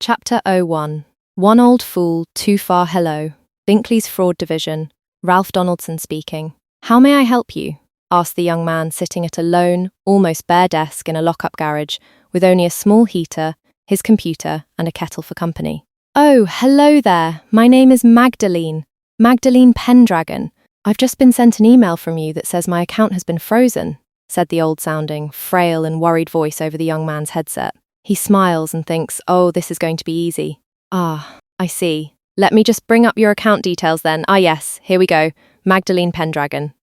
Chapter 01. One Old Fool, Too Far Hello. Binkley's Fraud Division. Ralph Donaldson speaking. How may I help you? Asked the young man sitting at a lone, almost bare desk in a lock-up garage, with only a small heater, his computer, and a kettle for company. Oh, hello there. My name is Magdalene Pendragon. I've just been sent an email from you that says my account has been frozen, said the old-sounding, frail and worried voice over the young man's headset. He smiles and thinks, oh, this is going to be easy. Ah, I see. Let me just bring up your account details then. Ah, yes, here we go. Magdalene Pendragon.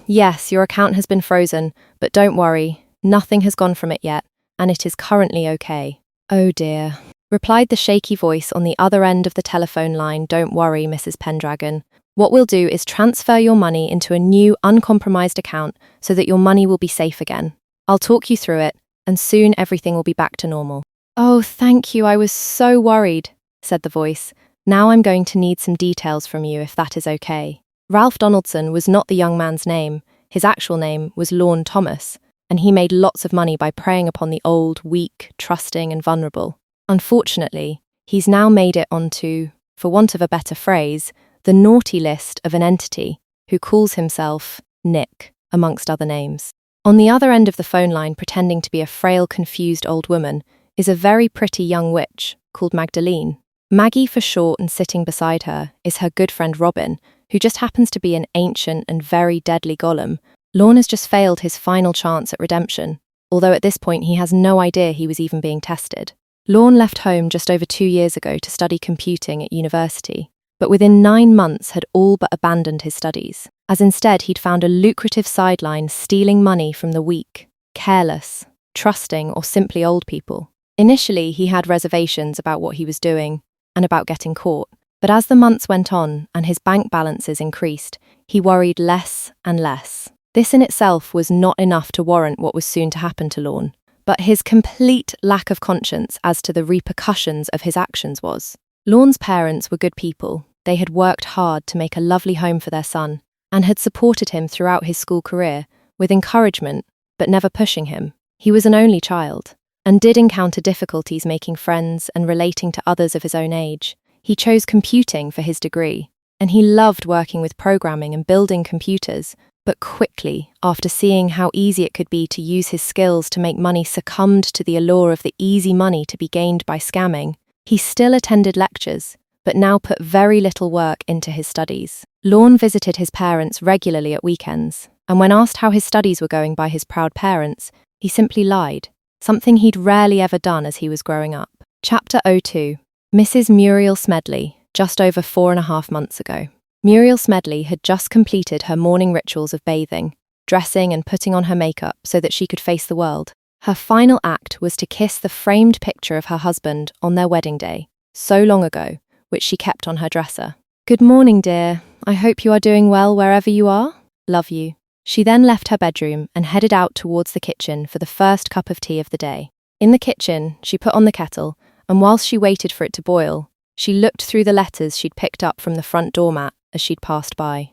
Yes, your account has been frozen, but don't worry. Nothing has gone from it yet, and it is currently okay. Oh dear, replied the shaky voice on the other end of the telephone line. Don't worry, Mrs. Pendragon. What we'll do is transfer your money into a new, uncompromised account so that your money will be safe again. I'll talk you through it, and soon everything will be back to normal. Oh, thank you, I was so worried, said the voice. Now I'm going to need some details from you if that is okay. Ralph Donaldson was not the young man's name. His actual name was Lorne Thomas, and he made lots of money by preying upon the old, weak, trusting and vulnerable. Unfortunately, he's now made it onto, for want of a better phrase, the naughty list of an entity who calls himself Nick, amongst other names. On the other end of the phone line, pretending to be a frail, confused old woman, is a very pretty young witch called Magdalene. Maggie for short, and sitting beside her is her good friend Robin, who just happens to be an ancient and very deadly golem. Lorne has just failed his final chance at redemption, although at this point he has no idea he was even being tested. Lorne left home just over 2 years ago to study computing at university, but within 9 months had all but abandoned his studies, as instead he'd found a lucrative sideline stealing money from the weak, careless, trusting, or simply old people. Initially, he had reservations about what he was doing and about getting caught, but as the months went on and his bank balances increased, he worried less and less. This in itself was not enough to warrant what was soon to happen to Lorne, but his complete lack of conscience as to the repercussions of his actions was. Lorne's parents were good people. They had worked hard to make a lovely home for their son, and had supported him throughout his school career, with encouragement, but never pushing him. He was an only child, and did encounter difficulties making friends and relating to others of his own age. He chose computing for his degree, and he loved working with programming and building computers, but quickly, after seeing how easy it could be to use his skills to make money, succumbed to the allure of the easy money to be gained by scamming. He still attended lectures, but now put very little work into his studies. Lorne visited his parents regularly at weekends, and when asked how his studies were going by his proud parents, he simply lied, something he'd rarely ever done as he was growing up. Chapter 02. Mrs. Muriel Smedley, just over 4.5 months ago. Muriel Smedley had just completed her morning rituals of bathing, dressing and putting on her makeup so that she could face the world. Her final act was to kiss the framed picture of her husband on their wedding day, so long ago, which she kept on her dresser. Good morning, dear. I hope you are doing well wherever you are. Love you. She then left her bedroom and headed out towards the kitchen for the first cup of tea of the day. In the kitchen, she put on the kettle, and whilst she waited for it to boil, she looked through the letters she'd picked up from the front doormat as she'd passed by.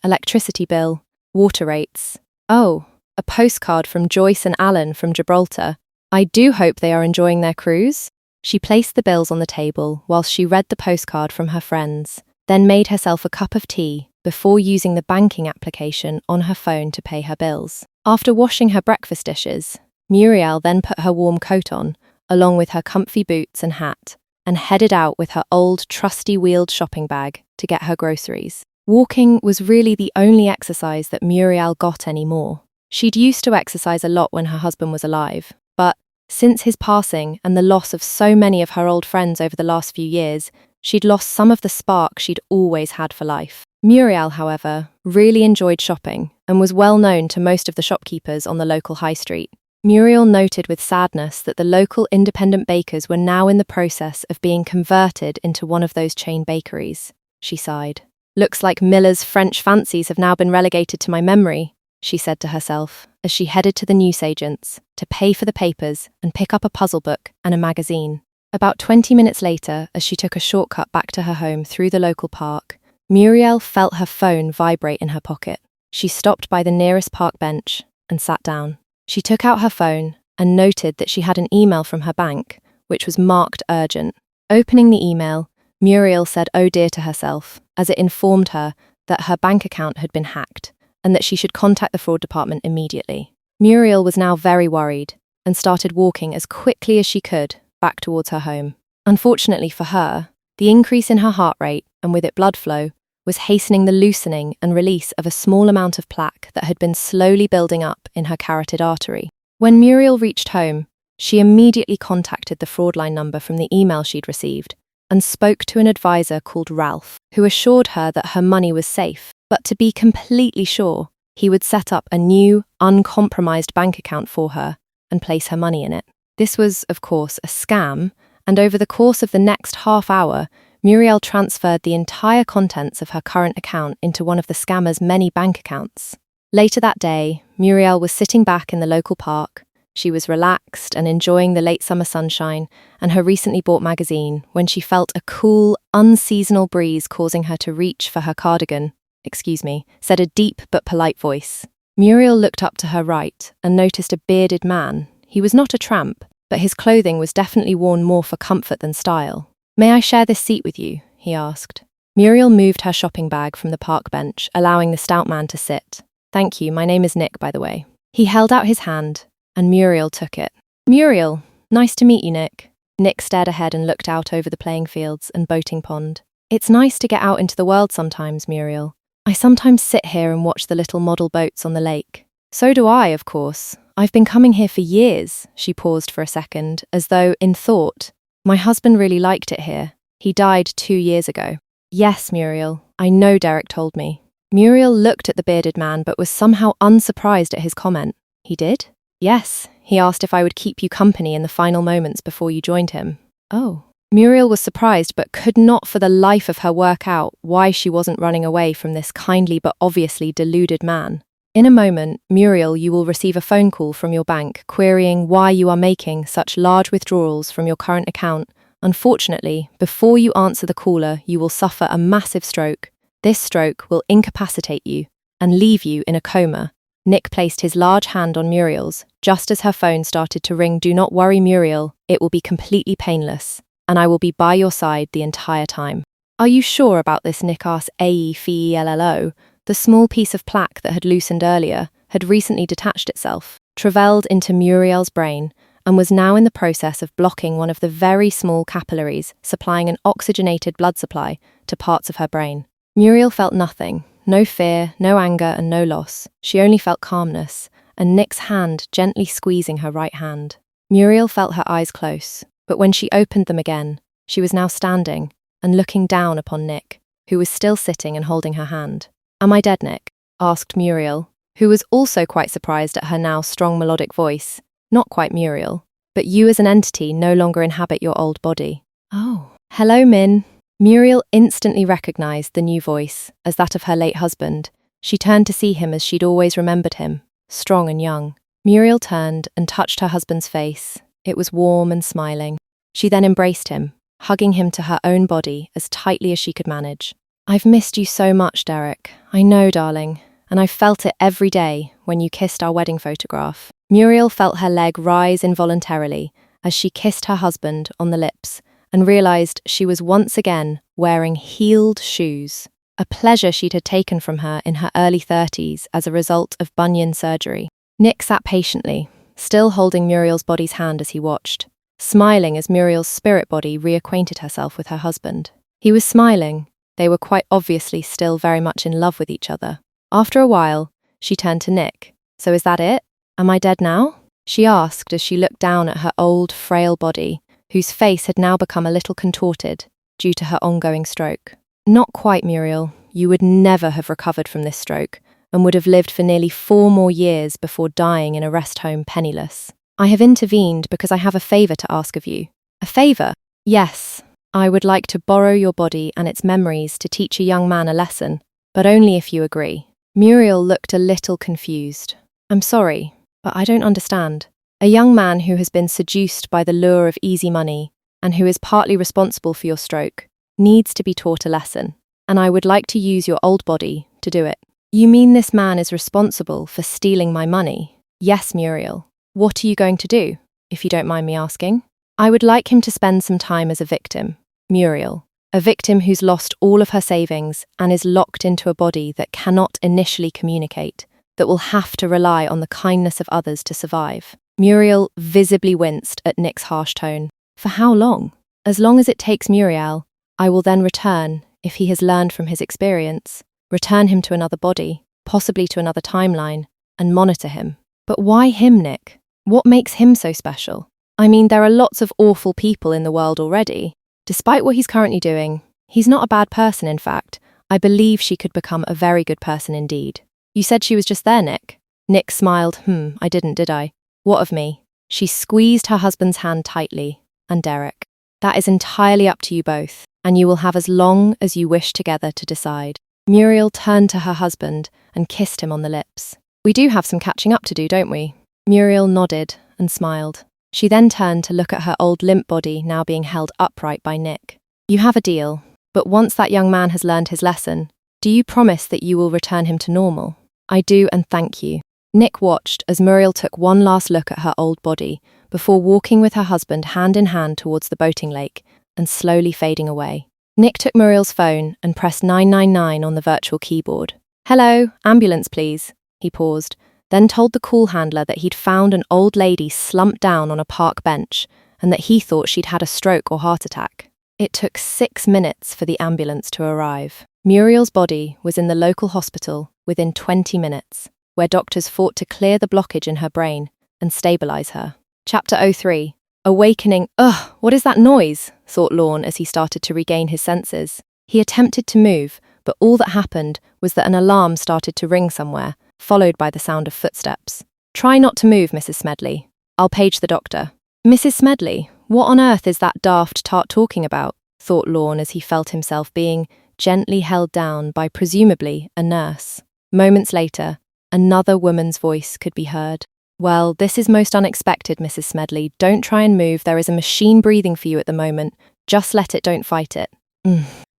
Electricity bill, water rates. Oh, a postcard from Joyce and Alan from Gibraltar. I do hope they are enjoying their cruise. She placed the bills on the table whilst she read the postcard from her friends, then made herself a cup of tea before using the banking application on her phone to pay her bills. After washing her breakfast dishes, Muriel then put her warm coat on, along with her comfy boots and hat, and headed out with her old trusty wheeled shopping bag to get her groceries. Walking was really the only exercise that Muriel got anymore. She'd used to exercise a lot when her husband was alive, but since his passing and the loss of so many of her old friends over the last few years, she'd lost some of the spark she'd always had for life. Muriel, however, really enjoyed shopping and was well known to most of the shopkeepers on the local high street. Muriel noted with sadness that the local independent bakers were now in the process of being converted into one of those chain bakeries. She sighed. Looks like Miller's French fancies have now been relegated to my memory, she said to herself, as she headed to the newsagent's to pay for the papers and pick up a puzzle book and a magazine. About 20 minutes later, as she took a shortcut back to her home through the local park, Muriel felt her phone vibrate in her pocket. She stopped by the nearest park bench and sat down. She took out her phone and noted that she had an email from her bank which was marked urgent. Opening the email, Muriel said oh dear to herself, as it informed her that her bank account had been hacked and that she should contact the fraud department immediately. Muriel was now very worried and started walking as quickly as she could back towards her home. Unfortunately for her, the increase in her heart rate and with it blood flow was hastening the loosening and release of a small amount of plaque that had been slowly building up in her carotid artery. When Muriel reached home, she immediately contacted the fraud line number from the email she'd received and spoke to an advisor called Ralph, who assured her that her money was safe, but to be completely sure, he would set up a new, uncompromised bank account for her and place her money in it. This was, of course, a scam, and over the course of the next half hour, Muriel transferred the entire contents of her current account into one of the scammer's many bank accounts. Later that day, Muriel was sitting back in the local park. She was relaxed and enjoying the late summer sunshine and her recently bought magazine when she felt a cool, unseasonal breeze causing her to reach for her cardigan. "Excuse me," said a deep but polite voice. Muriel looked up to her right and noticed a bearded man. He was not a tramp, but his clothing was definitely worn more for comfort than style. "May I share this seat with you?" he asked. Muriel moved her shopping bag from the park bench, allowing the stout man to sit. "Thank you, my name is Nick, by the way." He held out his hand, and Muriel took it. "Muriel, nice to meet you, Nick." Nick stared ahead and looked out over the playing fields and boating pond. "It's nice to get out into the world sometimes, Muriel. I sometimes sit here and watch the little model boats on the lake." "So do I, of course. I've been coming here for years." She paused for a second, as though in thought. "My husband really liked it here. He died 2 years ago." "Yes, Muriel, I know Derek told me." Muriel looked at the bearded man but was somehow unsurprised at his comment. "He did?" "Yes, he asked if I would keep you company in the final moments before you joined him." "Oh." Muriel was surprised but could not for the life of her work out why she wasn't running away from this kindly but obviously deluded man. "In a moment, Muriel, you will receive a phone call from your bank querying why you are making such large withdrawals from your current account. Unfortunately, before you answer the caller, you will suffer a massive stroke. This stroke will incapacitate you and leave you in a coma." Nick placed his large hand on Muriel's just as her phone started to ring. "Do not worry, Muriel, it will be completely painless, and I will be by your side the entire time." "Are you sure about this?" Nick asked. "AEFELLO. The small piece of plaque that had loosened earlier had recently detached itself, travelled into Muriel's brain, and was now in the process of blocking one of the very small capillaries supplying an oxygenated blood supply to parts of her brain." Muriel felt nothing. No fear, no anger, and no loss. She only felt calmness, and Nick's hand gently squeezing her right hand. Muriel felt her eyes close, but when she opened them again, she was now standing and looking down upon Nick, who was still sitting and holding her hand. "Am I dead, Nick?" asked Muriel, who was also quite surprised at her now strong melodic voice. "Not quite, Muriel, but you as an entity no longer inhabit your old body." "Oh. Hello, Min." Muriel instantly recognized the new voice as that of her late husband. She turned to see him as she'd always remembered him, strong and young. Muriel turned and touched her husband's face. It was warm and smiling. She then embraced him, hugging him to her own body as tightly as she could manage. "I've missed you so much, Derek. I know, darling, and I've felt it every day when you kissed our wedding photograph." Muriel felt her leg rise involuntarily as she kissed her husband on the lips and realised she was once again wearing heeled shoes, a pleasure she'd had taken from her in her early 30s as a result of bunion surgery. Nick sat patiently, still holding Muriel's body's hand as he watched, smiling as Muriel's spirit body reacquainted herself with her husband. He was smiling. They were quite obviously still very much in love with each other. After a while, she turned to Nick. "So is that it? Am I dead now?" she asked as she looked down at her old, frail body, whose face had now become a little contorted due to her ongoing stroke. "Not quite, Muriel. You would never have recovered from this stroke and would have lived for nearly 4 more years before dying in a rest home penniless. I have intervened because I have a favour to ask of you." "A favour?" "Yes. I would like to borrow your body and its memories to teach a young man a lesson, but only if you agree." Muriel looked a little confused. "I'm sorry, but I don't understand." "A young man who has been seduced by the lure of easy money and who is partly responsible for your stroke needs to be taught a lesson, and I would like to use your old body to do it." "You mean this man is responsible for stealing my money?" "Yes, Muriel. What are you going to do, if you don't mind me asking?" I would like him to spend some time as a victim, Muriel, a victim who's lost all of her savings and is locked into a body that cannot initially communicate, that will have to rely on the kindness of others to survive. Muriel visibly winced at Nick's harsh tone. For how long? As long as it takes Muriel, I will then return, if he has learned from his experience, return him to another body, possibly to another timeline, and monitor him. But why him, Nick? What makes him so special? I mean, there are lots of awful people in the world already. Despite what he's currently doing, he's not a bad person, in fact. I believe she could become a very good person indeed. You said she was just there, Nick. Nick smiled. I didn't, did I? What of me? She squeezed her husband's hand tightly. And Derek. That is entirely up to you both, and you will have as long as you wish together to decide. Muriel turned to her husband and kissed him on the lips. We do have some catching up to do, don't we? Muriel nodded and smiled. She then turned to look at her old limp body now being held upright by Nick. You have a deal, but once that young man has learned his lesson, do you promise that you will return him to normal? I do, and thank you. Nick watched as Muriel took one last look at her old body before walking with her husband hand in hand towards the boating lake and slowly fading away. Nick took Muriel's phone and pressed 999 on the virtual keyboard. Hello, ambulance please. He paused, then told the call handler that he'd found an old lady slumped down on a park bench and that he thought she'd had a stroke or heart attack. It took 6 minutes for the ambulance to arrive. Muriel's body was in the local hospital within 20 minutes, where doctors fought to clear the blockage in her brain and stabilize her. Chapter 03. Awakening. Ugh, what is that noise? Thought Lorne as he started to regain his senses. He attempted to move, but all that happened was that an alarm started to ring somewhere, followed by the sound of footsteps. Try not to move, Mrs. Smedley. I'll page the doctor. Mrs. Smedley, what on earth is that daft tart talking about? Thought Lorne as he felt himself being gently held down by presumably a nurse. Moments later, another woman's voice could be heard. Well, this is most unexpected, Mrs. Smedley. Don't try and move. There is a machine breathing for you at the moment. Just let it, don't fight it.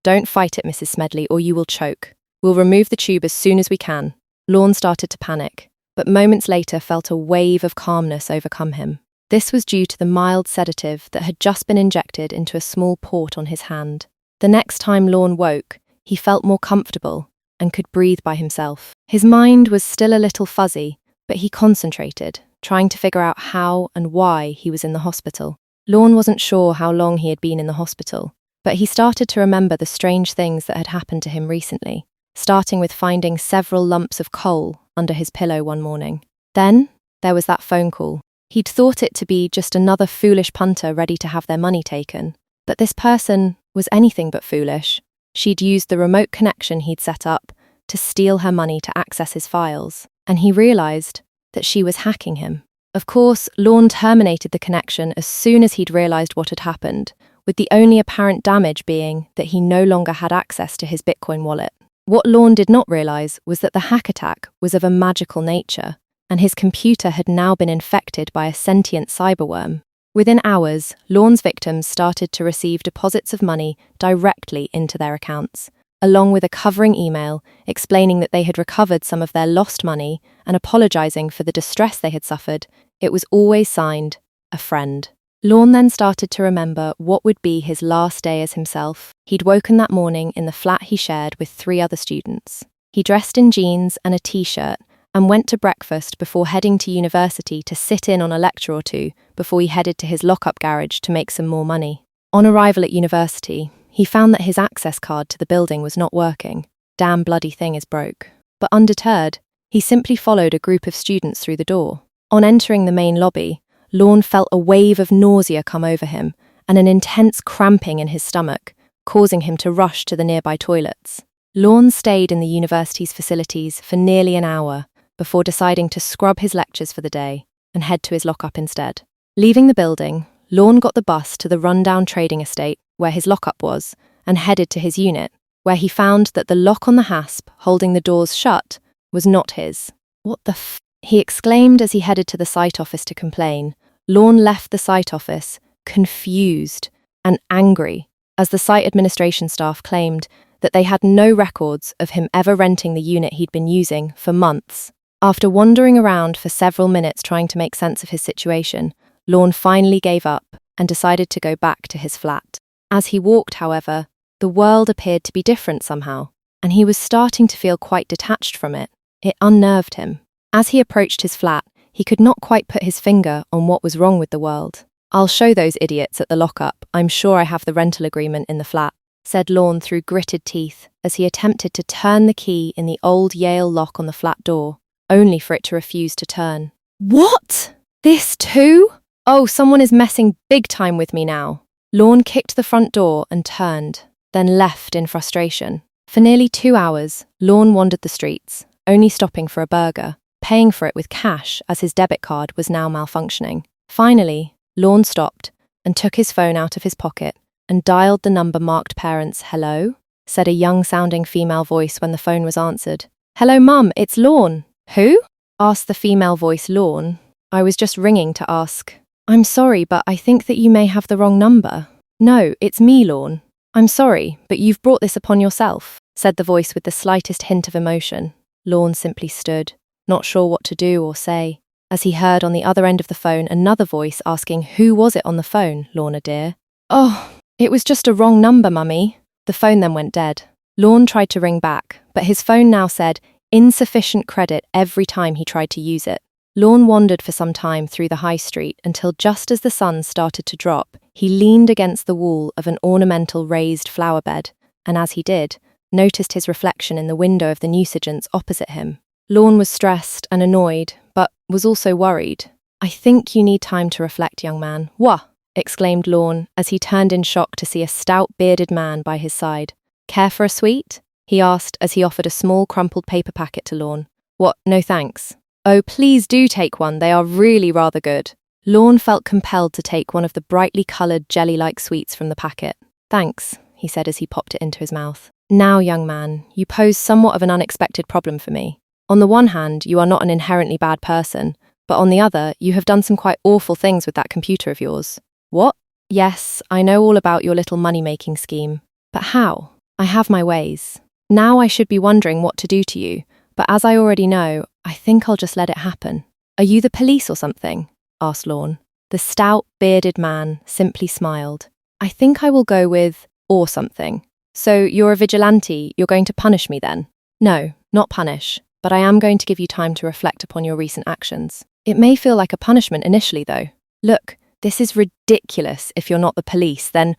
Don't fight it, Mrs. Smedley, or you will choke. We'll remove the tube as soon as we can. Lorne started to panic, but moments later felt a wave of calmness overcome him. This was due to the mild sedative that had just been injected into a small port on his hand. The next time Lorne woke, he felt more comfortable and could breathe by himself. His mind was still a little fuzzy, but he concentrated, trying to figure out how and why he was in the hospital. Lorne wasn't sure how long he had been in the hospital, but he started to remember the strange things that had happened to him recently, starting with finding several lumps of coal under his pillow one morning. Then, there was that phone call. He'd thought it to be just another foolish punter ready to have their money taken, but this person was anything but foolish. She'd used the remote connection he'd set up to steal her money to access his files, and he realised that she was hacking him. Of course, Lorne terminated the connection as soon as he'd realised what had happened, with the only apparent damage being that he no longer had access to his Bitcoin wallet. What Lorne did not realise was that the hack attack was of a magical nature, and his computer had now been infected by a sentient cyberworm. Within hours, Lorne's victims started to receive deposits of money directly into their accounts, along with a covering email explaining that they had recovered some of their lost money and apologising for the distress they had suffered. It was always signed, a friend. Lorne then started to remember what would be his last day as himself. He'd woken that morning in the flat he shared with 3 other students. He dressed in jeans and a t-shirt and went to breakfast before heading to university to sit in on a lecture or two before he headed to his lock-up garage to make some more money. On arrival at university, he found that his access card to the building was not working. Damn bloody thing is broke. But undeterred, he simply followed a group of students through the door. On entering the main lobby, Lorne felt a wave of nausea come over him and an intense cramping in his stomach, causing him to rush to the nearby toilets. Lorne stayed in the university's facilities for nearly an hour before deciding to scrub his lectures for the day and head to his lockup instead. Leaving the building, Lorne got the bus to the rundown trading estate where his lockup was and headed to his unit, where he found that the lock on the hasp holding the doors shut was not his. What the f... he exclaimed as he headed to the site office to complain. Lorne left the site office, confused and angry, as the site administration staff claimed that they had no records of him ever renting the unit he'd been using for months. After wandering around for several minutes trying to make sense of his situation, Lorne finally gave up and decided to go back to his flat. As he walked, however, the world appeared to be different somehow, and he was starting to feel quite detached from it. It unnerved him. As he approached his flat, he could not quite put his finger on what was wrong with the world. "I'll show those idiots at the lockup. I'm sure I have the rental agreement in the flat," said Lorne through gritted teeth as he attempted to turn the key in the old Yale lock on the flat door, only for it to refuse to turn. "What? This too? Oh, someone is messing big time with me now." Lorne kicked the front door and turned, then left in frustration. For nearly 2 hours, Lorne wandered the streets, only stopping for a burger, paying for it with cash as his debit card was now malfunctioning. Finally, Lorne stopped and took his phone out of his pocket and dialed the number marked parents. "Hello?" said a young-sounding female voice when the phone was answered. "Hello, Mum, it's Lorne." "Who?" asked the female voice. "Lorne. I was just ringing to ask." "I'm sorry, but I think that you may have the wrong number." "No, it's me, Lorne." "I'm sorry, but you've brought this upon yourself," said the voice with the slightest hint of emotion. Lorne simply stood, not sure what to do or say, as he heard on the other end of the phone another voice asking, "Who was it on the phone, Lorna dear?" "Oh, it was just a wrong number, Mummy." The phone then went dead. Lorne tried to ring back, but his phone now said insufficient credit every time he tried to use it. Lorne wandered for some time through the high street until just as the sun started to drop, he leaned against the wall of an ornamental raised flower bed, and as he did, noticed his reflection in the window of the newsagents opposite him. Lorne was stressed and annoyed, but was also worried. "I think you need time to reflect, young man." "What?" exclaimed Lorne as he turned in shock to see a stout, bearded man by his side. "Care for a sweet?" he asked as he offered a small crumpled paper packet to Lorne. "What? No thanks." "Oh, please do take one. They are really rather good." Lorne felt compelled to take one of the brightly coloured jelly-like sweets from the packet. "Thanks," he said as he popped it into his mouth. "Now, young man, you pose somewhat of an unexpected problem for me. On the one hand, you are not an inherently bad person, but on the other, you have done some quite awful things with that computer of yours." "What?" "Yes, I know all about your little money-making scheme. But how? I have my ways. Now I should be wondering what to do to you, but as I already know, I think I'll just let it happen." "Are you the police or something?" asked Lorne. The stout, bearded man simply smiled. "I think I will go with or something." "So you're a vigilante, you're going to punish me then?" "No, not punish, but I am going to give you time to reflect upon your recent actions. It may feel like a punishment initially, though. Look, this is ridiculous. If you're not the police, then..."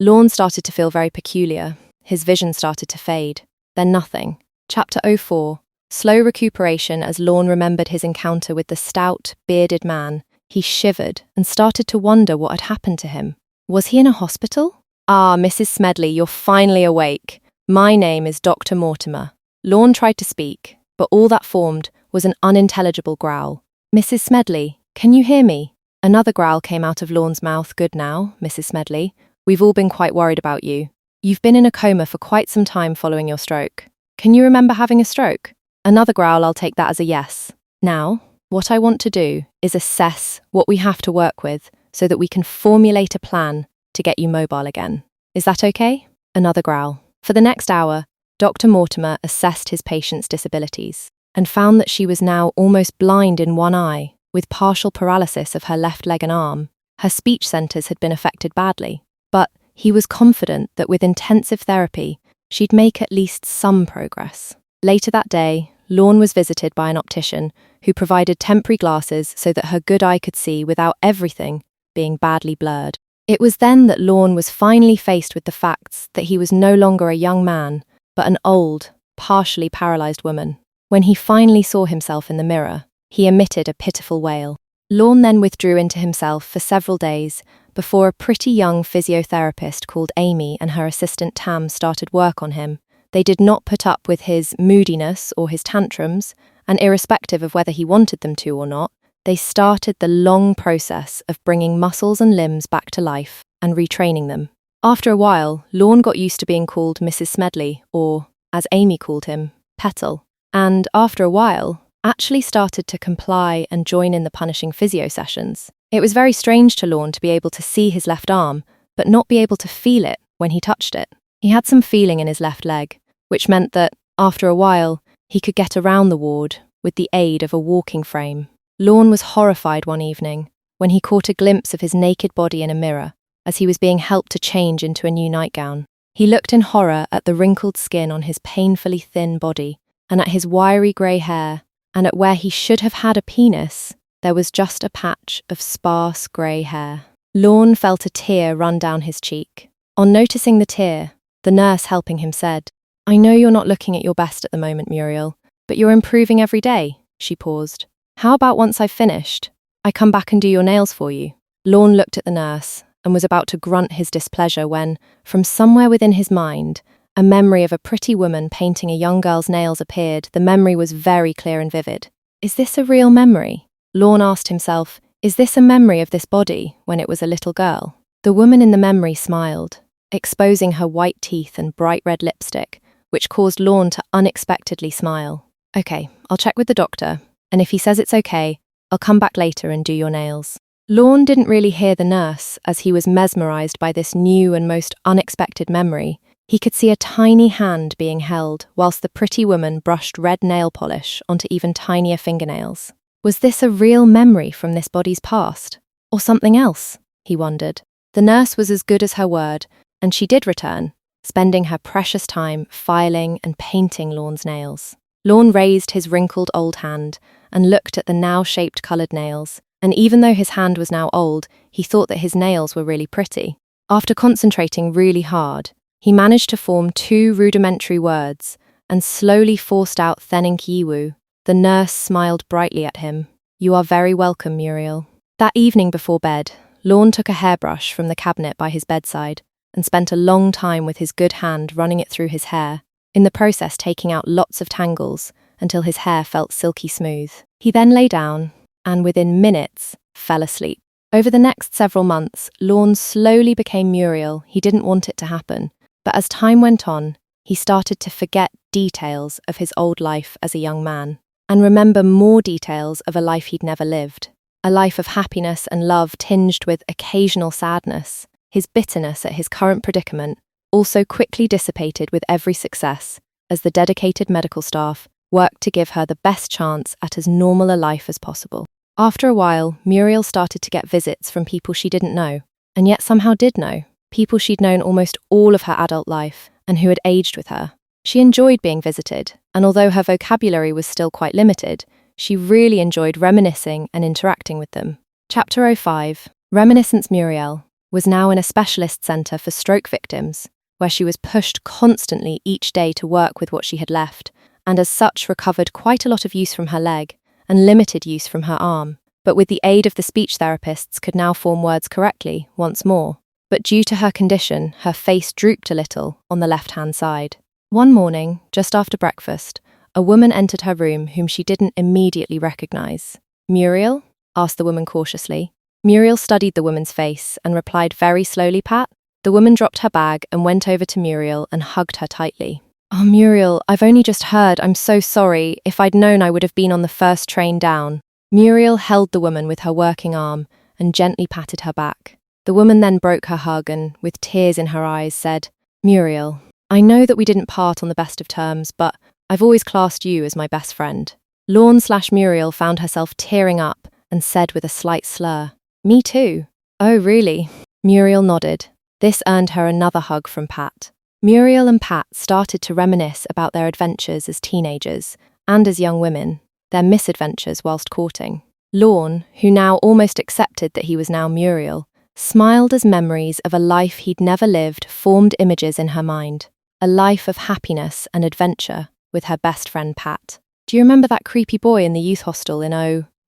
Lorne started to feel very peculiar. His vision started to fade. Then nothing. Chapter 04. Slow recuperation. As Lorne remembered his encounter with the stout, bearded man, he shivered and started to wonder what had happened to him. Was he in a hospital? "Ah, Mrs. Smedley, you're finally awake. My name is Dr. Mortimer." Lorne tried to speak, but all that formed was an unintelligible growl. "Mrs. Smedley, can you hear me?" Another growl came out of Lorne's mouth. "Good now, Mrs. Smedley. We've all been quite worried about you. You've been in a coma for quite some time following your stroke. Can you remember having a stroke?" Another growl. "I'll take that as a yes. Now, what I want to do is assess what we have to work with so that we can formulate a plan to get you mobile again. Is that okay?" Another growl. For the next hour, Dr. Mortimer assessed his patient's disabilities and found that she was now almost blind in one eye, with partial paralysis of her left leg and arm. Her speech centres had been affected badly, but he was confident that with intensive therapy, she'd make at least some progress. Later that day, Lorne was visited by an optician who provided temporary glasses so that her good eye could see without everything being badly blurred. It was then that Lorne was finally faced with the facts that he was no longer a young man, but an old, partially paralysed woman. When he finally saw himself in the mirror, he emitted a pitiful wail. Lorne then withdrew into himself for several days before a pretty young physiotherapist called Amy and her assistant Tam started work on him. They did not put up with his moodiness or his tantrums, and irrespective of whether he wanted them to or not, they started the long process of bringing muscles and limbs back to life and retraining them. After a while, Lorne got used to being called Mrs. Smedley, or, as Amy called him, Petal, and after a while, actually started to comply and join in the punishing physio sessions. It was very strange to Lorne to be able to see his left arm, but not be able to feel it when he touched it. He had some feeling in his left leg, which meant that, after a while, he could get around the ward with the aid of a walking frame. Lorne was horrified one evening when he caught a glimpse of his naked body in a mirror as he was being helped to change into a new nightgown. He looked in horror at the wrinkled skin on his painfully thin body, and at his wiry grey hair, and at where he should have had a penis, there was just a patch of sparse grey hair. Lorne felt a tear run down his cheek. On noticing the tear, the nurse helping him said, "I know you're not looking at your best at the moment, Muriel, but you're improving every day." She paused. "How about once I've finished, I come back and do your nails for you?" Lorne looked at the nurse and was about to grunt his displeasure when, from somewhere within his mind, a memory of a pretty woman painting a young girl's nails appeared. The memory was very clear and vivid. Is this a real memory? Lorne asked himself, is this a memory of this body when it was a little girl? The woman in the memory smiled, exposing her white teeth and bright red lipstick, which caused Lorne to unexpectedly smile. "Okay, I'll check with the doctor, and if he says it's okay, I'll come back later and do your nails." Lorne didn't really hear the nurse as he was mesmerized by this new and most unexpected memory. He could see a tiny hand being held whilst the pretty woman brushed red nail polish onto even tinier fingernails. Was this a real memory from this body's past? Or something else? He wondered. The nurse was as good as her word, and she did return, spending her precious time filing and painting Lorne's nails. Lorne raised his wrinkled old hand and looked at the now shaped coloured nails, and even though his hand was now old, he thought that his nails were really pretty. After concentrating really hard, he managed to form 2 rudimentary words and slowly forced out Thenenkiwu. The nurse smiled brightly at him. "You are very welcome, Muriel." That evening before bed, Lorne took a hairbrush from the cabinet by his bedside and spent a long time with his good hand running it through his hair, in the process taking out lots of tangles until his hair felt silky smooth. He then lay down and within minutes fell asleep. Over the next several months, Lorne slowly became Muriel. He didn't want it to happen, but as time went on, he started to forget details of his old life as a young man and remember more details of a life he'd never lived. A life of happiness and love tinged with occasional sadness. His bitterness at his current predicament also quickly dissipated with every success, as the dedicated medical staff worked to give her the best chance at as normal a life as possible. After a while, Muriel started to get visits from people she didn't know, and yet somehow did know, people she'd known almost all of her adult life and who had aged with her. She enjoyed being visited, and although her vocabulary was still quite limited, she really enjoyed reminiscing and interacting with them. Chapter 05, Reminiscence. Muriel was now in a specialist centre for stroke victims, where she was pushed constantly each day to work with what she had left, and as such recovered quite a lot of use from her leg and limited use from her arm, but with the aid of the speech therapists could now form words correctly once more. But due to her condition, her face drooped a little on the left-hand side. One morning, just after breakfast, a woman entered her room whom she didn't immediately recognise. "Muriel?" asked the woman cautiously. Muriel studied the woman's face and replied very slowly, "Pat." The woman dropped her bag and went over to Muriel and hugged her tightly. "Oh, Muriel, I've only just heard. I'm so sorry. If I'd known, I would have been on the first train down." Muriel held the woman with her working arm and gently patted her back. The woman then broke her hug and, with tears in her eyes, said, "Muriel, I know that we didn't part on the best of terms, but I've always classed you as my best friend." Lorne/Muriel found herself tearing up and said with a slight slur, "Me too." "Oh, really?" Muriel nodded. This earned her another hug from Pat. Muriel and Pat started to reminisce about their adventures as teenagers and as young women, their misadventures whilst courting. Lorne, who now almost accepted that he was now Muriel, smiled as memories of a life he'd never lived formed images in her mind. A life of happiness and adventure with her best friend Pat. "Do you remember that creepy boy in the youth hostel in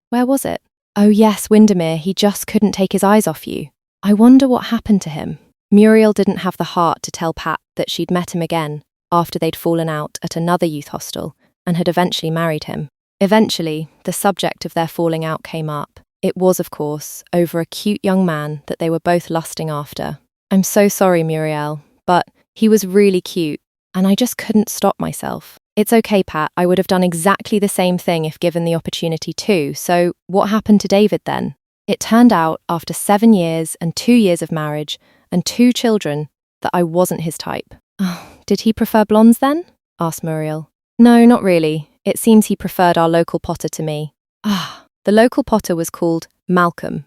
where was it? Oh yes, Windermere, he just couldn't take his eyes off you. I wonder what happened to him." Muriel didn't have the heart to tell Pat that she'd met him again after they'd fallen out at another youth hostel and had eventually married him. Eventually, the subject of their falling out came up. It was, of course, over a cute young man that they were both lusting after. "I'm so sorry, Muriel, but he was really cute, and I just couldn't stop myself." "It's okay, Pat, I would have done exactly the same thing if given the opportunity too, so what happened to David then?" It turned out, after 7 years and 2 years of marriage and 2 children, that I wasn't his type. "Oh, did he prefer blondes then?" asked Muriel. "No, not really. It seems he preferred our local potter to me." "Ah, the local potter was called Malcolm."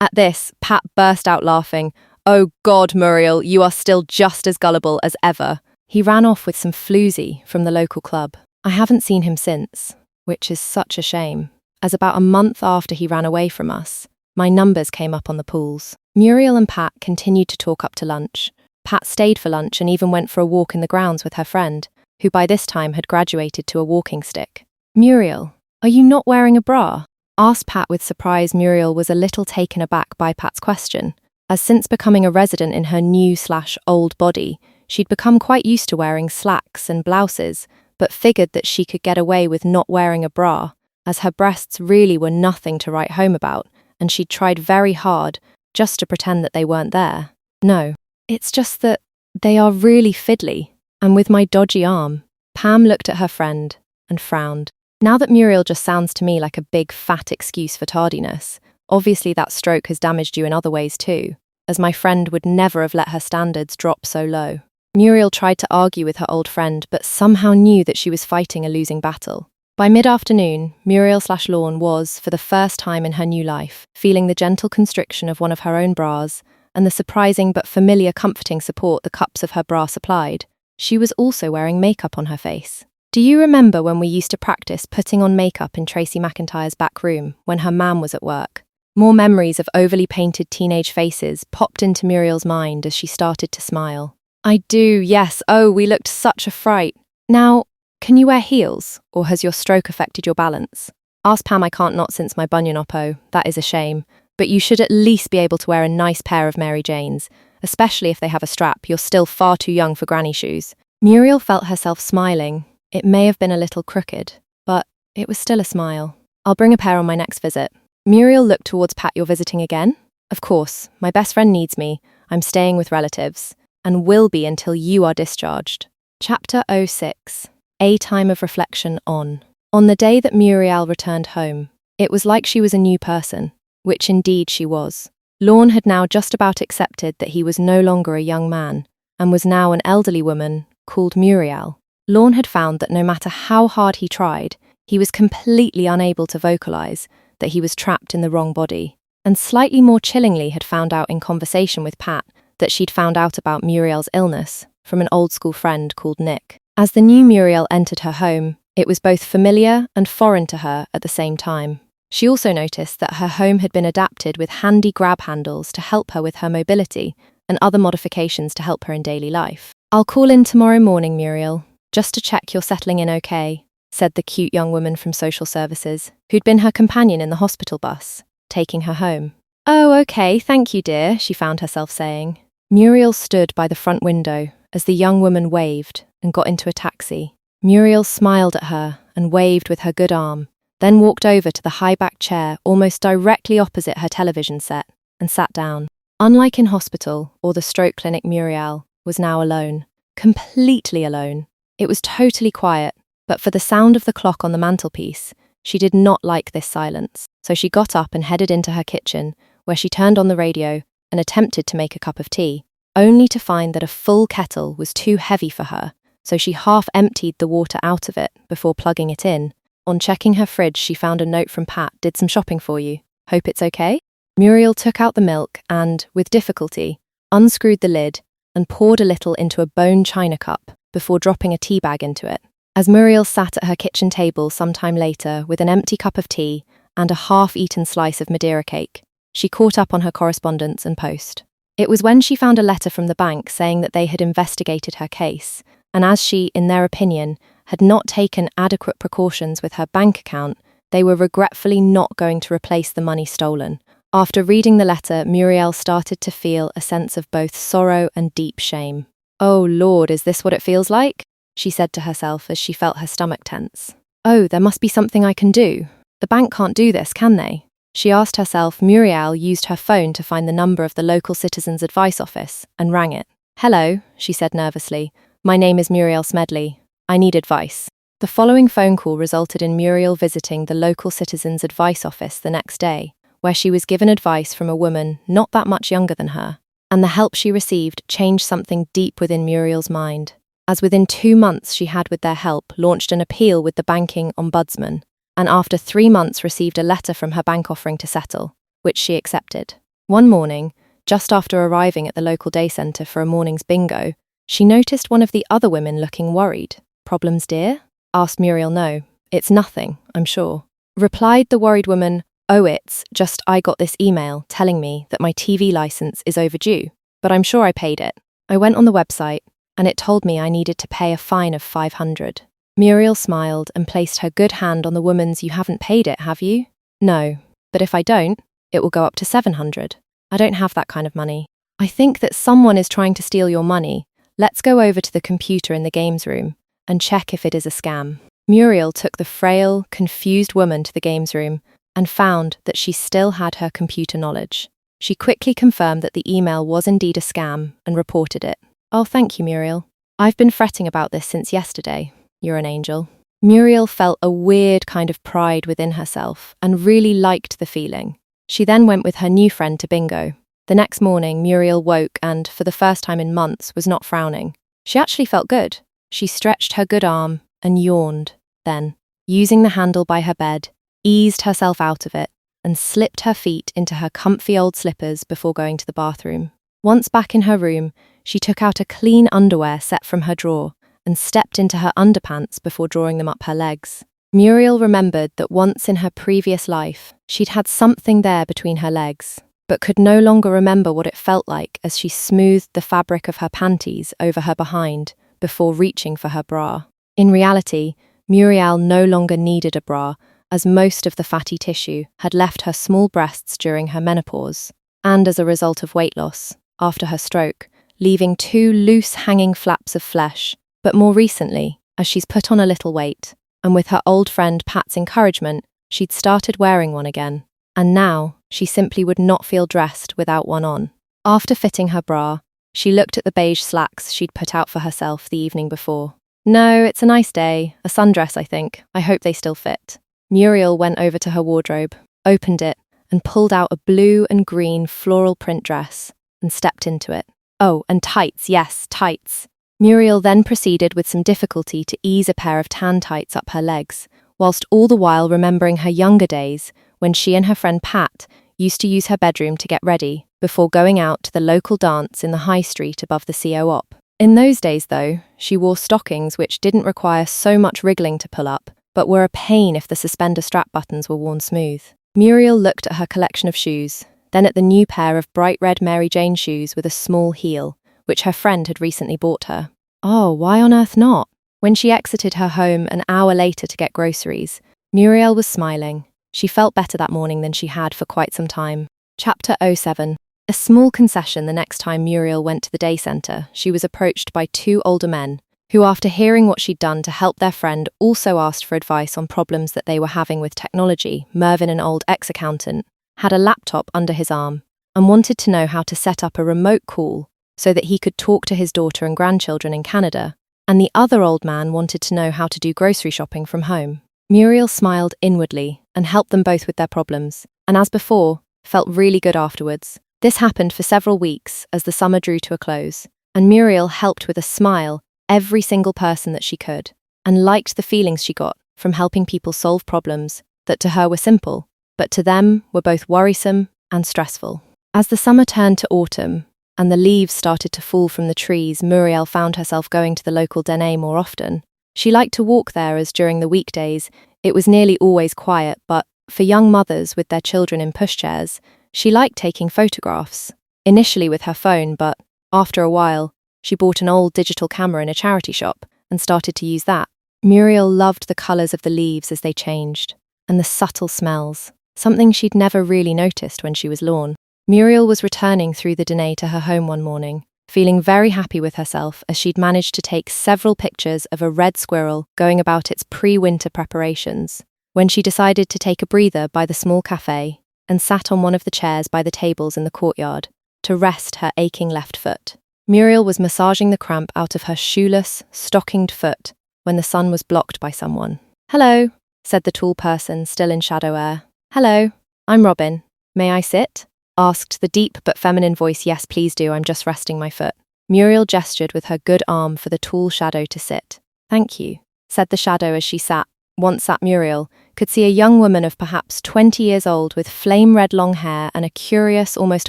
At this, Pat burst out laughing. "Oh God, Muriel, you are still just as gullible as ever." He ran off with some floozy from the local club. I haven't seen him since, which is such a shame, as about a month after he ran away from us, my numbers came up on the pools. Muriel and Pat continued to talk up to lunch. Pat stayed for lunch and even went for a walk in the grounds with her friend, who by this time had graduated to a walking stick. "Muriel, are you not wearing a bra?" asked Pat with surprise. Muriel was a little taken aback by Pat's question, as since becoming a resident in her new/old body, she'd become quite used to wearing slacks and blouses, but figured that she could get away with not wearing a bra, as her breasts really were nothing to write home about, and she'd tried very hard just to pretend that they weren't there. "No, it's just that they are really fiddly, and with my dodgy arm." Pam looked at her friend and frowned. Now that Muriel just sounds to me like a big fat excuse for tardiness, obviously that stroke has damaged you in other ways too, as my friend would never have let her standards drop so low. Muriel tried to argue with her old friend, but somehow knew that she was fighting a losing battle. By mid-afternoon, Muriel/Lawn was, for the first time in her new life, feeling the gentle constriction of one of her own bras and the surprising but familiar comforting support the cups of her bra supplied. She was also wearing makeup on her face. Do you remember when we used to practice putting on makeup in Tracy McIntyre's back room when her mam was at work? More memories of overly painted teenage faces popped into Muriel's mind as she started to smile. "I do, yes. Oh, we looked such a fright. Now, can you wear heels, or has your stroke affected your balance?" Asked Pam. "I can't not since my bunion oppo. That is a shame. But you should at least be able to wear a nice pair of Mary Janes, especially if they have a strap. You're still far too young for granny shoes." Muriel felt herself smiling. It may have been a little crooked, but it was still a smile. "I'll bring a pair on my next visit." Muriel looked towards Pat. "You're visiting again?" "Of course. My best friend needs me. I'm staying with relatives, and will be until you are discharged." Chapter 06. A time of reflection on. On the day that Muriel returned home, it was like she was a new person, which indeed she was. Lawn had now just about accepted that he was no longer a young man, and was now an elderly woman called Muriel. Lawn had found that no matter how hard he tried, he was completely unable to vocalize that he was trapped in the wrong body, and slightly more chillingly had found out in conversation with Pat that she'd found out about Muriel's illness from an old school friend called Nick. As the new Muriel entered her home, it was both familiar and foreign to her at the same time. She also noticed that her home had been adapted with handy grab handles to help her with her mobility and other modifications to help her in daily life. "I'll call in tomorrow morning, Muriel, just to check you're settling in okay," said the cute young woman from social services, who'd been her companion in the hospital bus, taking her home. "Oh, okay, thank you, dear," she found herself saying. Muriel stood by the front window as the young woman waved and got into a taxi. Muriel smiled at her and waved with her good arm, then walked over to the high-backed chair almost directly opposite her television set and sat down. Unlike in hospital or the stroke clinic, Muriel was now alone, completely alone. It was totally quiet, but for the sound of the clock on the mantelpiece, she did not like this silence. So she got up and headed into her kitchen, where she turned on the radio and attempted to make a cup of tea, only to find that a full kettle was too heavy for her, so she half emptied the water out of it before plugging it in. On checking her fridge, she found a note from Pat. "Did some shopping for you. Hope it's okay?" Muriel took out the milk and, with difficulty, unscrewed the lid and poured a little into a bone china cup before dropping a tea bag into it. As Muriel sat at her kitchen table sometime later with an empty cup of tea and a half-eaten slice of Madeira cake, she caught up on her correspondence and post. It was when she found a letter from the bank saying that they had investigated her case, and as she, in their opinion, had not taken adequate precautions with her bank account, they were regretfully not going to replace the money stolen. After reading the letter, Muriel started to feel a sense of both sorrow and deep shame. "Oh Lord, is this what it feels like?" she said to herself as she felt her stomach tense. "Oh, there must be something I can do. The bank can't do this, can they?" She asked herself. Muriel used her phone to find the number of the local Citizens Advice Office and rang it. "Hello," she said nervously. "My name is Muriel Smedley. I need advice." The following phone call resulted in Muriel visiting the local Citizens Advice Office the next day, where she was given advice from a woman not that much younger than her, and the help she received changed something deep within Muriel's mind, as within 2 months she had, with their help, launched an appeal with the banking ombudsman, and after 3 months received a letter from her bank offering to settle, which she accepted. One morning, just after arriving at the local day centre for a morning's bingo, she noticed one of the other women looking worried. "Problems, dear?" asked Muriel. "No, it's nothing, I'm sure," replied the worried woman. "Oh, it's just I got this email telling me that my TV license is overdue, but I'm sure I paid it. I went on the website, and it told me I needed to pay a fine of 500. Muriel smiled and placed her good hand on the woman's. "You haven't paid it, have you?" "No, but if I don't, it will go up to 700. I don't have that kind of money." "I think that someone is trying to steal your money. Let's go over to the computer in the games room and check if it is a scam." Muriel took the frail, confused woman to the games room and found that she still had her computer knowledge. She quickly confirmed that the email was indeed a scam and reported it. "Oh, thank you, Muriel. I've been fretting about this since yesterday. You're an angel." Muriel felt a weird kind of pride within herself and really liked the feeling. She then went with her new friend to bingo. The next morning, Muriel woke and, for the first time in months, was not frowning. She actually felt good. She stretched her good arm and yawned. Then, using the handle by her bed, eased herself out of it and slipped her feet into her comfy old slippers before going to the bathroom. Once back in her room, she took out a clean underwear set from her drawer and stepped into her underpants before drawing them up her legs. Muriel remembered that once in her previous life, she'd had something there between her legs, but could no longer remember what it felt like as she smoothed the fabric of her panties over her behind before reaching for her bra. In reality, Muriel no longer needed a bra, as most of the fatty tissue had left her small breasts during her menopause, and as a result of weight loss, after her stroke, leaving 2 loose hanging flaps of flesh. But more recently, as she's put on a little weight, and with her old friend Pat's encouragement, she'd started wearing one again, and now she simply would not feel dressed without one on. After fitting her bra, she looked at the beige slacks she'd put out for herself the evening before. "No, it's a nice day, a sundress, I think. I hope they still fit." Muriel went over to her wardrobe, opened it, and pulled out a blue and green floral print dress, and stepped into it. Oh, and tights, yes, tights. Muriel then proceeded with some difficulty to ease a pair of tan tights up her legs, whilst all the while remembering her younger days when she and her friend Pat used to use her bedroom to get ready before going out to the local dance in the high street above the CO-op. In those days, though, she wore stockings which didn't require so much wriggling to pull up, but were a pain if the suspender strap buttons were worn smooth. Muriel looked at her collection of shoes, then at the new pair of bright red Mary Jane shoes with a small heel, which her friend had recently bought her. Oh, why on earth not? When she exited her home an hour later to get groceries, Muriel was smiling. She felt better that morning than she had for quite some time. Chapter 07. A small concession the next time Muriel went to the day centre, she was approached by 2 older men, who after hearing what she'd done to help their friend also asked for advice on problems that they were having with technology. Mervyn, an old ex-accountant, had a laptop under his arm and wanted to know how to set up a remote call so that he could talk to his daughter and grandchildren in Canada, and the other old man wanted to know how to do grocery shopping from home. Muriel smiled inwardly and helped them both with their problems, and as before, felt really good afterwards. This happened for several weeks as the summer drew to a close, and Muriel helped with a smile every single person that she could, and liked the feelings she got from helping people solve problems that to her were simple, but to them were both worrisome and stressful. As the summer turned to autumn, and the leaves started to fall from the trees, Muriel found herself going to the local diner more often. She liked to walk there as during the weekdays, it was nearly always quiet, but for young mothers with their children in pushchairs, she liked taking photographs, initially with her phone, but after a while, she bought an old digital camera in a charity shop and started to use that. Muriel loved the colours of the leaves as they changed, and the subtle smells, something she'd never really noticed when she was Lorne. Muriel was returning through the diner to her home one morning, feeling very happy with herself as she'd managed to take several pictures of a red squirrel going about its pre-winter preparations, when she decided to take a breather by the small cafe and sat on one of the chairs by the tables in the courtyard to rest her aching left foot. Muriel was massaging the cramp out of her shoeless, stockinged foot when the sun was blocked by someone. "Hello," said the tall person still in shadow air. "Hello, I'm Robin. May I sit?" asked the deep but feminine voice. "Yes, please do, I'm just resting my foot." Muriel gestured with her good arm for the tall shadow to sit. "Thank you," said the shadow as she sat, once sat Muriel, could see a young woman of perhaps 20 years old with flame-red long hair and a curious, almost